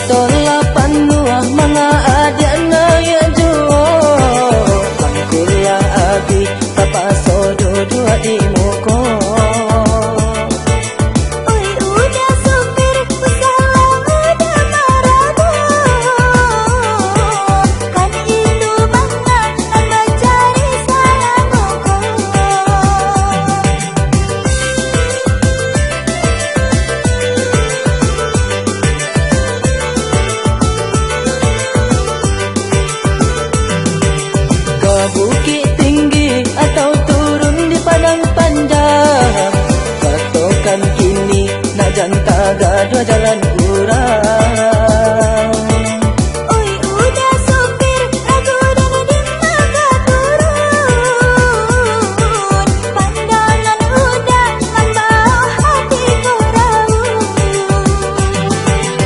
Otolah panuah mga adik na yajo Pangkulah abi tapasodo dua di muko Bukit tinggi atau turun di padang panjang Patokan kini nak janta dua jalan kurang Oi udah sopir ragu dan dimana turun Pandangan udah membawa hati kuraun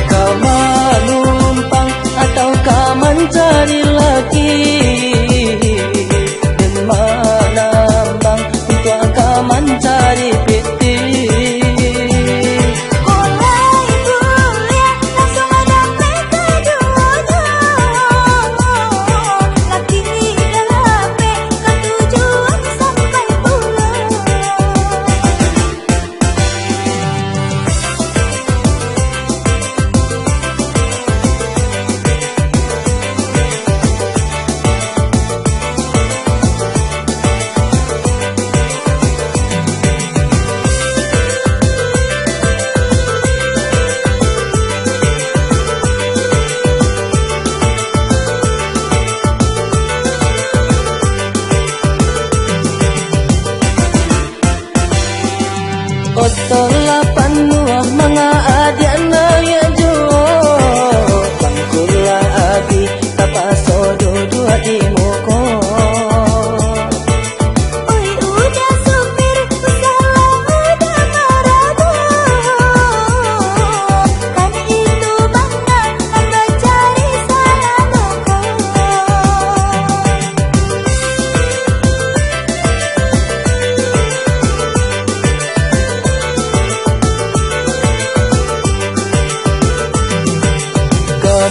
Kau menumpang atau kau mencari lagi mencari piti mulai kuliah langsung ada mereka dua laki gape ke tujuan sampai pulang Otolah panuah mga adik na yajo Pangkulah abi tapasodo dua di muko Oi udah sopir usaha udah marabun Kan itu bangga nambah cari sana muka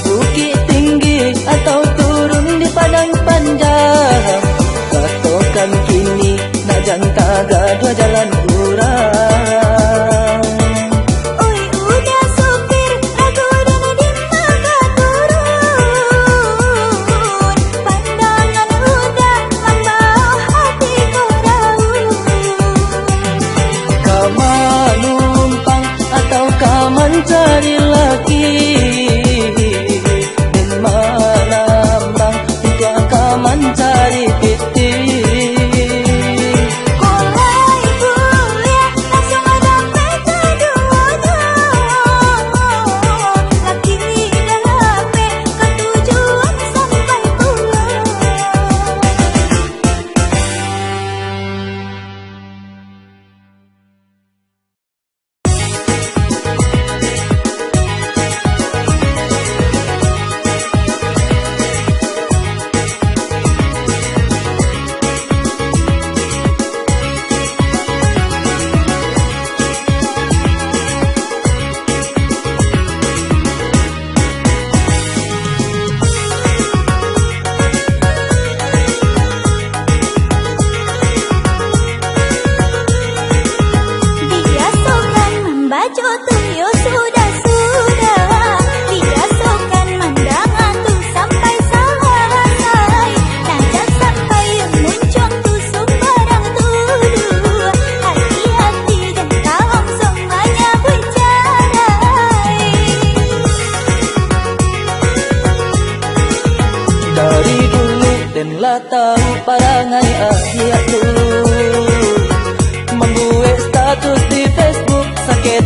Bukit tinggi atau turun di padang panjang Patokan kini nak janta dua jalan kurang Oi udah sopir ragu dan dimana turun Pandangan udah membawa hati kuraun Kau menumpang atau kau mencari lagi mencari piti mulai kuliah langsung ada mereka dua laki gape ke tujuan sampai pulang Dia sokan membaca tuyo sudah Dia sokan mandangan tu sampai selesai Najak sampai muncul tu sembarang tuduh Hati-hati dan tolong semuanya bercerai Dari dulu denlah tahu parangai akhir tu Membuat status di Facebook sakit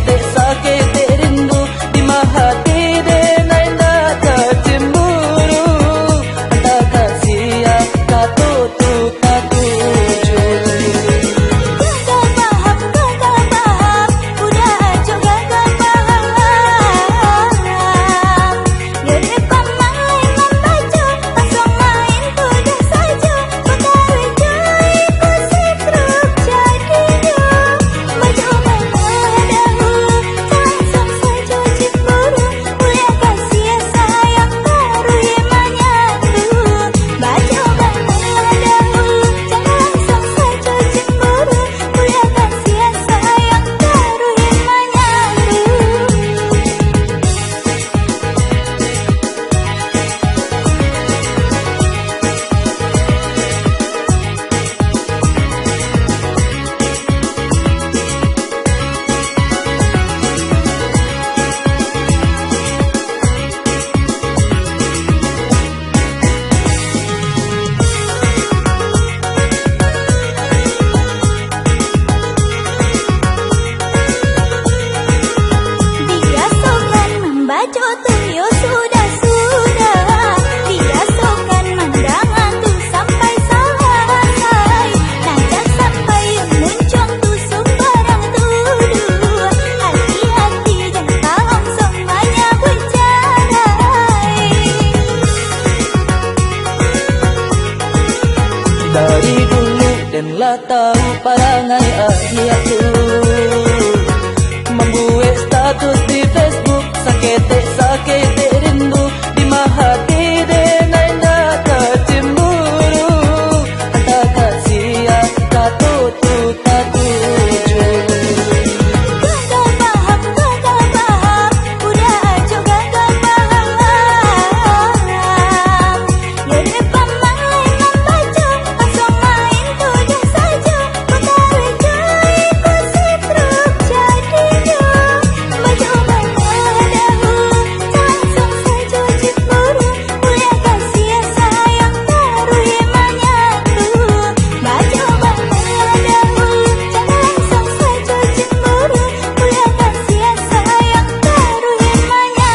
rindu di mahati denai nak tercemburu Entah kasih kata tu tak tuju Gagak paham, udah aja gagak paham Ya depan main membaca, langsung main udah saja Bakal cuy, ku tuyo sudah diasuhkan mandangan tu sampai selesai. Najak sampai muncung tu sembarang tuduh. Hati-hati jangan tahu semuanya bercerai. Dari dulu danlah tahu parangai ayat tu, membuat status di Facebook sakit rindu di hati dengan data cemburu. Hantar kasihan satu tu tak tuju. Gagal paham, udah aja gagal paham. Ya depan malai membaca, langsung main tujuh saja. Perkara jai kusip teruk jadinya. Baju menadahu, langsung saja cemburu. Mulia kasih sayang taruh imannya tu. Baju menadahu, langsung saja cemburu. Mulia kasih sayang taruh imannya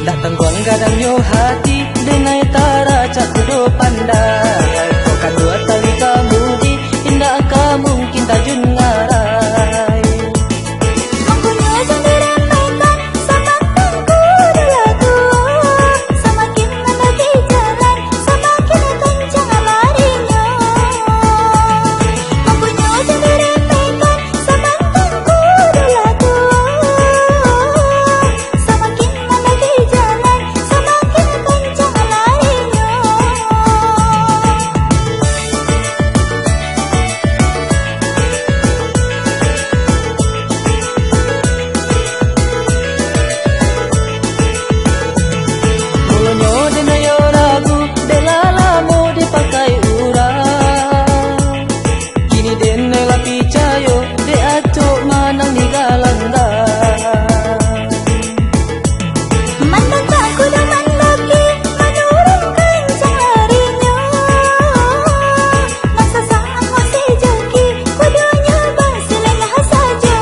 Datang guang gadang yo hati dengan tara cak kudo pandai. Kau kan dua tali kamu di indah kamu mungkin tajun ngarai. Mampunya jangan diremehkan, semakin kudu lagu. Semakin mendaki jalan, semakin kencang larinya. Mampunya jangan diremehkan, semakin kudu lagu. Semakin mendaki jalan, semakin kencang larinya. Mulanya denayo lagu delalamu dipakai urang. Kini dene lapi cayo de acok manang ni galanggang. Mandang tak kuda mandaki, menurunkan jarinya. Masa saat masih jaki, kudanya berselengah saja.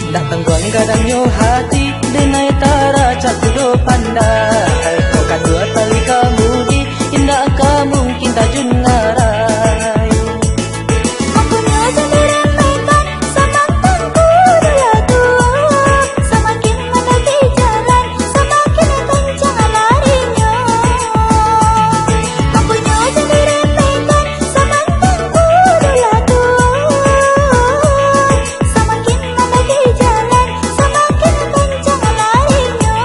Datang guang gadang yo hati dengan tara cak kudo pandai. Kau kan dua tali kamu di indah kamu mungkin tajun ngarai. Mampunya jangan diremehkan, semakin kudu lagu. Semakin mendaki jalan, semakin kencang larinya. Mampunya jangan diremehkan, semakin kudu lagu. Semakin mendaki jalan, semakin kencang larinya.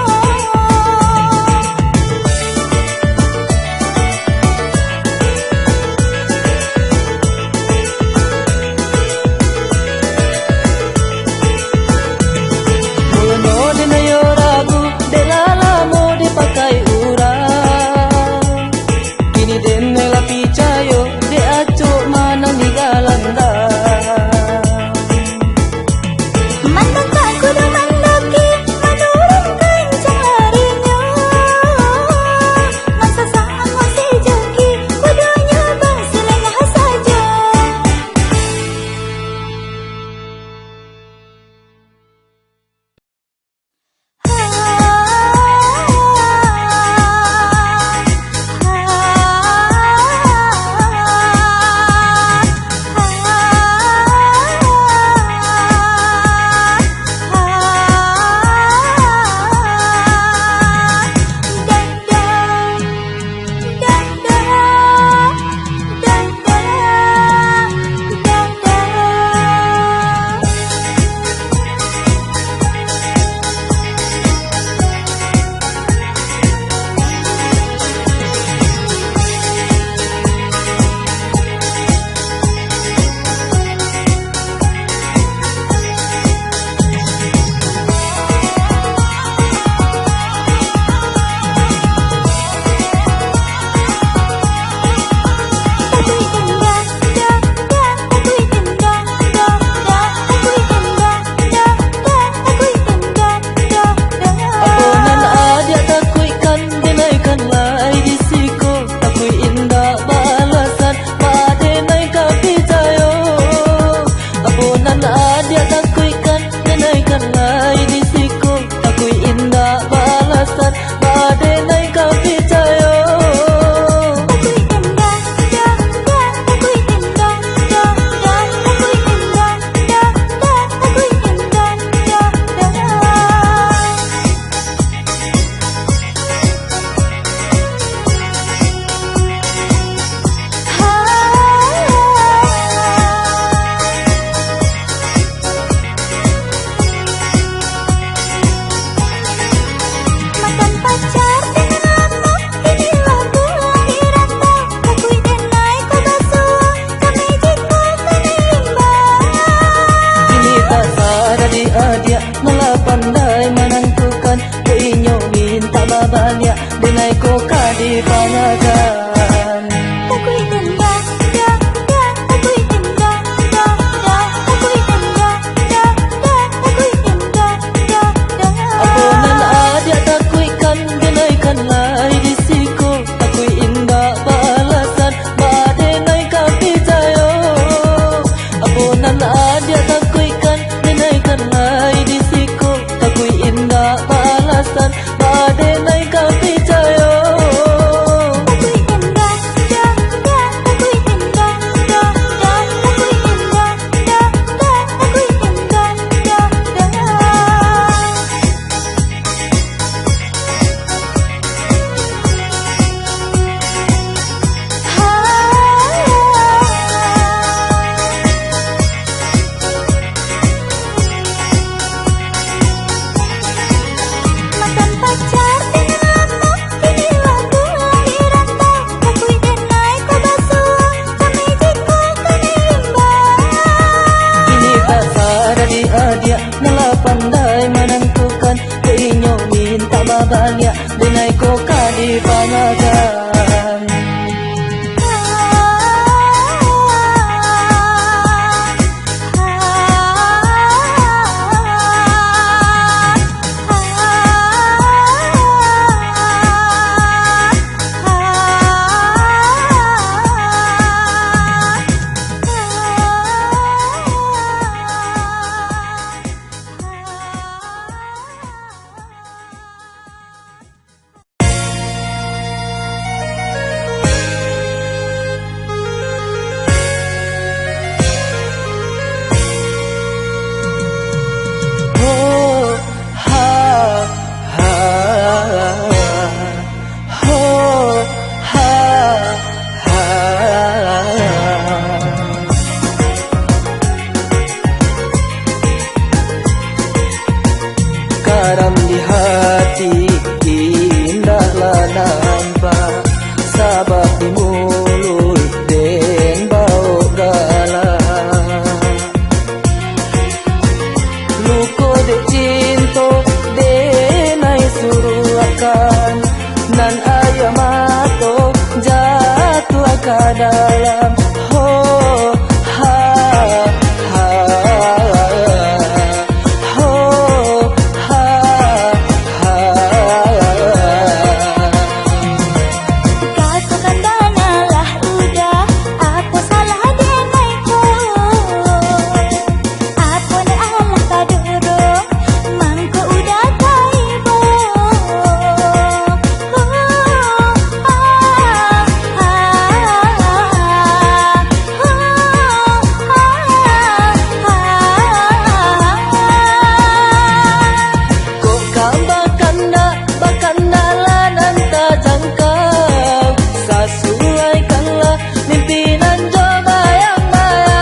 ka dalam ho ha ha ho ha ha. Katakan danalah udah, apa salah denai ko? Apa ne Allah kadurung, mangko udah taibo. Ko ka bakanda lanan ta jangkau, sesuaikanlah mimpinan jo bayang-bayang.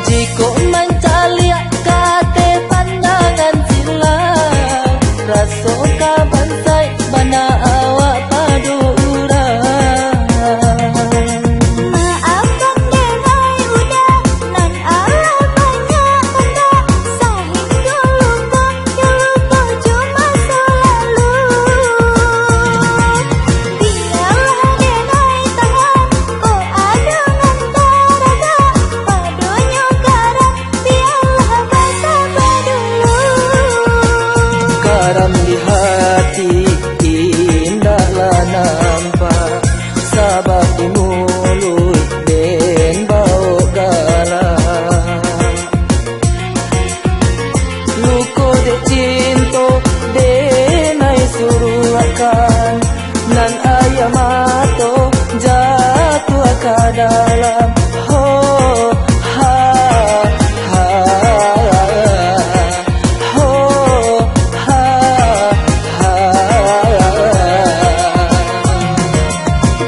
Jiko mencaliak kate pandangan silang, raso ka bansai bana awak padu urang. Maafkan denai udah, nan Allah banyak benda, sehingga lupa cuma selalu. Biarlah denai tahan, ko ada ngantaraga, padunya karam, biarlah bersabar dulu. Karam di hati indahlah nampak, sabar di mulut dan bau garam. Luko de cinto denai suruhkan, nan ayamato jatuh ke dalam ho ha ha ho ha ha.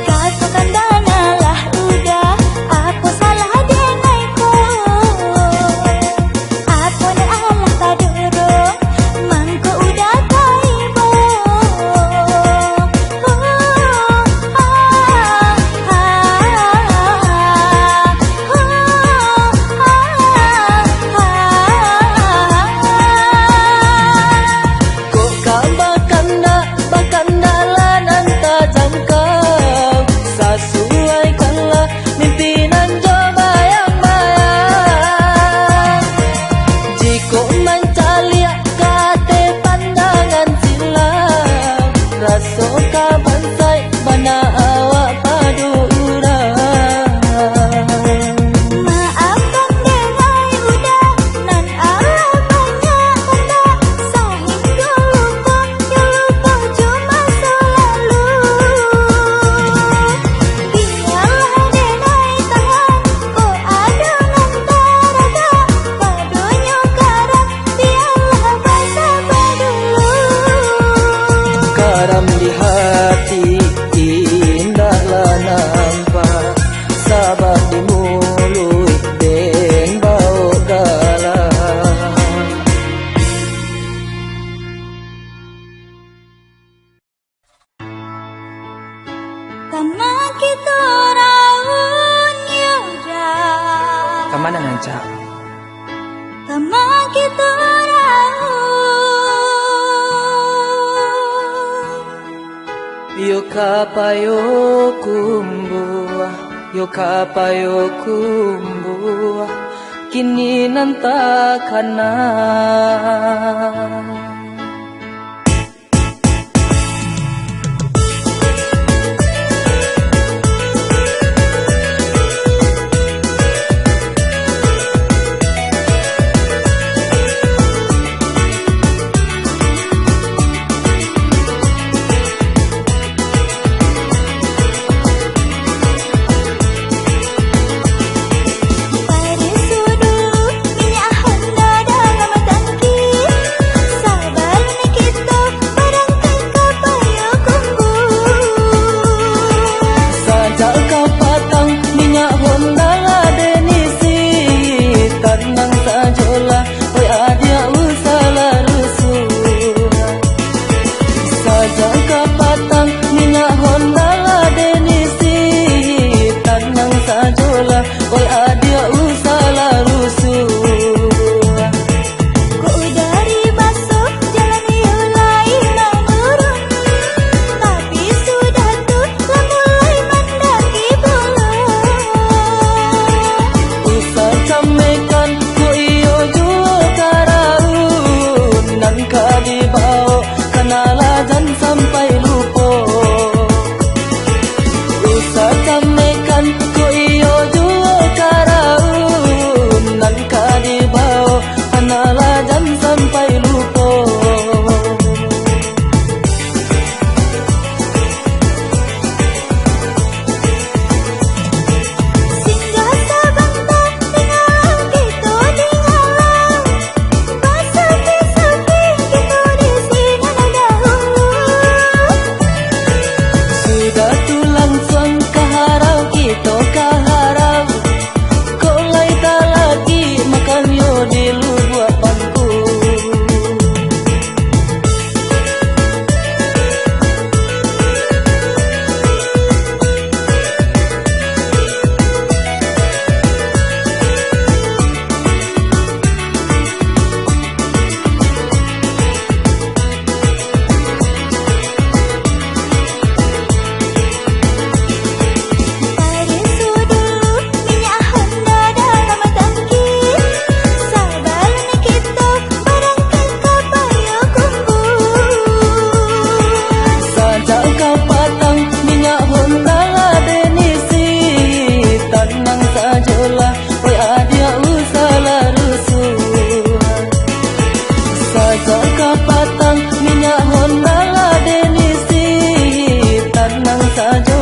Katakan danalah udah, apa salah denai ko? Apa ne Allah kadurung, mangko udah taibo. Ko ka bakanda lanan ta jangkau, sesuaikanlah mimpinan jo bayang-bayang. Jiko mencaliak kate pandangan silang, raso ka bansai bana awak padu urang. Maafkan denai udah, nan Allah banyak benda, sehingga lupa cuma selalu. Biarlah denai tahan, ko ada ngantaraga, padunya karam, biarlah bersabar dulu. Karam di hati indahlah nampak, sabar di mulut dan bau garam. Kama kita raun yaudah, Kemana ngancak? kama kita raun. Yo kapayo kumbuah, yo kapayo kumbuah, kini nantakana. Pada sudut minyak hendak dalam tangki,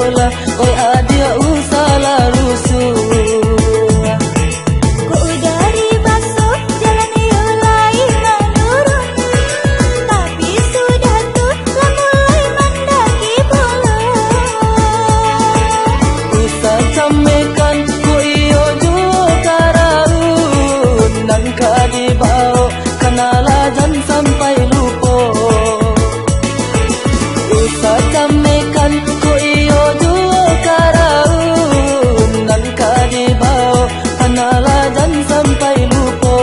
bola, oi adia usala rusuh. Ku dari basuh jalan mulai menurun, tapi sudah tuh lah mulai mendaki pulau. Usa samekan ku iyo juo karaun, nan ka di bao kanalajan sampai lupo. Usa samekan ku iyo juo karaun, nan ka di bao kanalajan sampai lupo.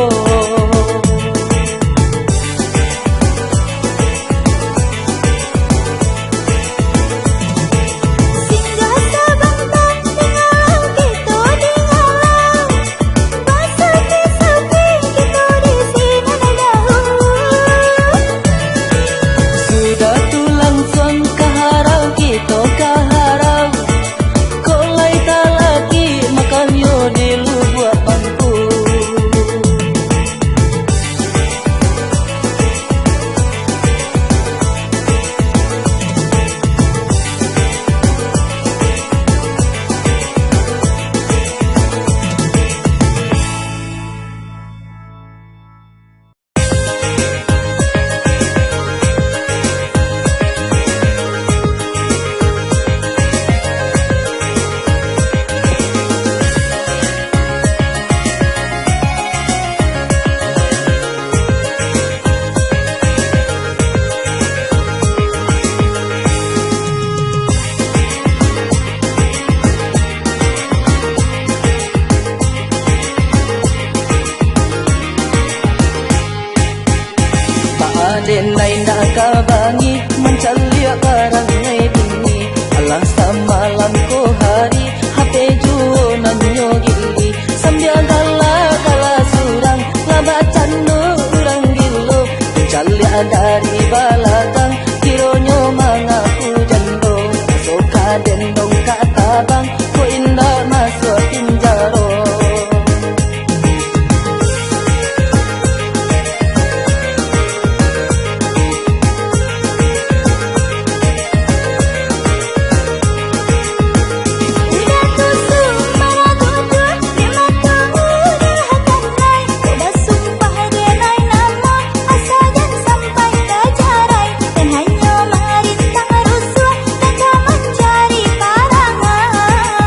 Singgah sebentar tinggal gitu di ngalang, sepi-sepi gitu di sini dahulu. Sudah tu langsung kaharau kita kaharau, kolai tak lagi makan yo di lubuat bangku. Denai nak kabangi mencalia karang ngai bini, alang samalam ko hari HP juo nan nyo gili, sambil gala kala surang labacan no urang gilo, mencalia dari balakang kironyo mangaku jando, soka dendong katabang ko indah masuk pinjaro. Udah tusuk marah duduk di mata udah hatanai, udah sumpah denai nama asal dan sampai ke jarai, dan hanya merintang rusuh dan mencari parangan.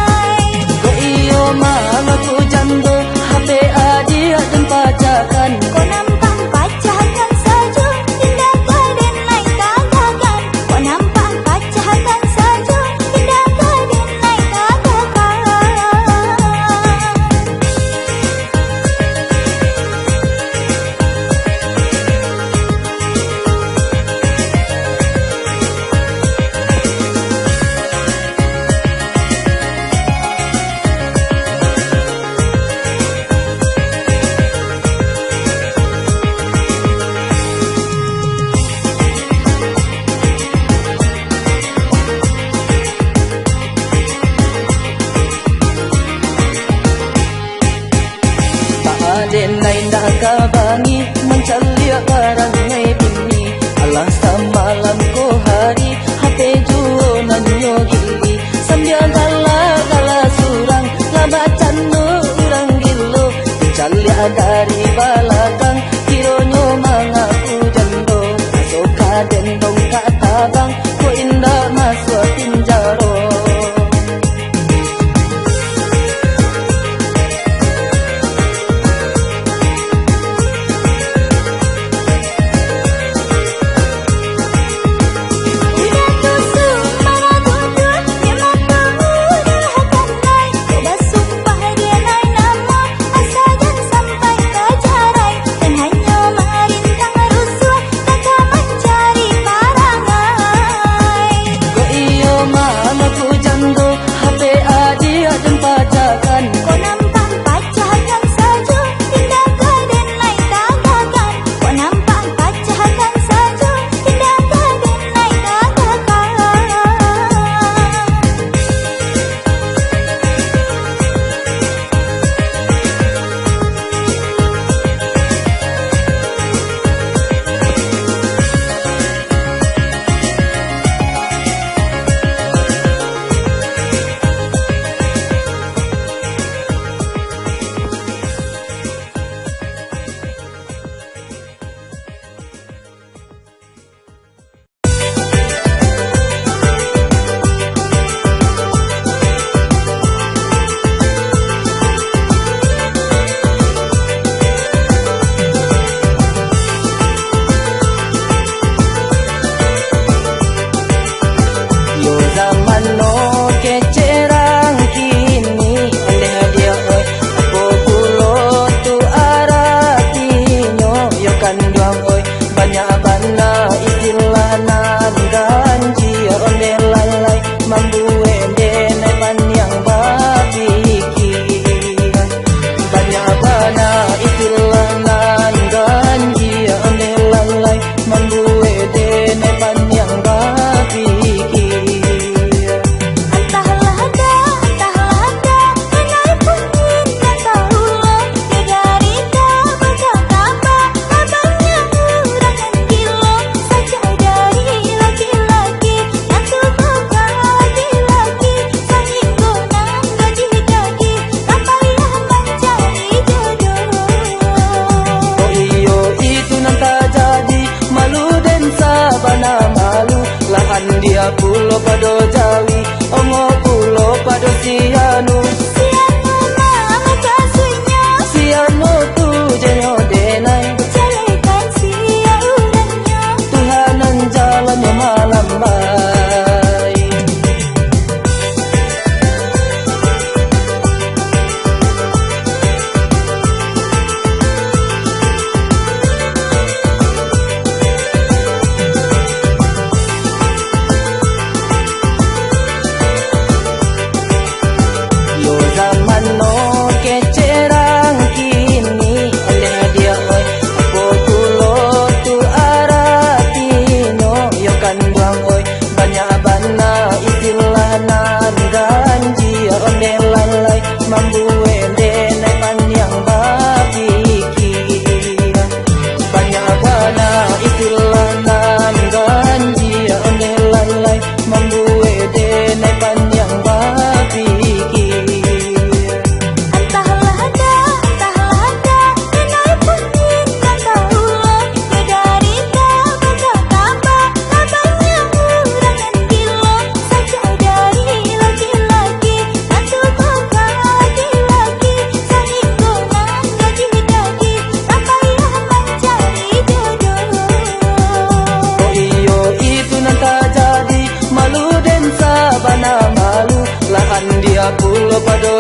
pado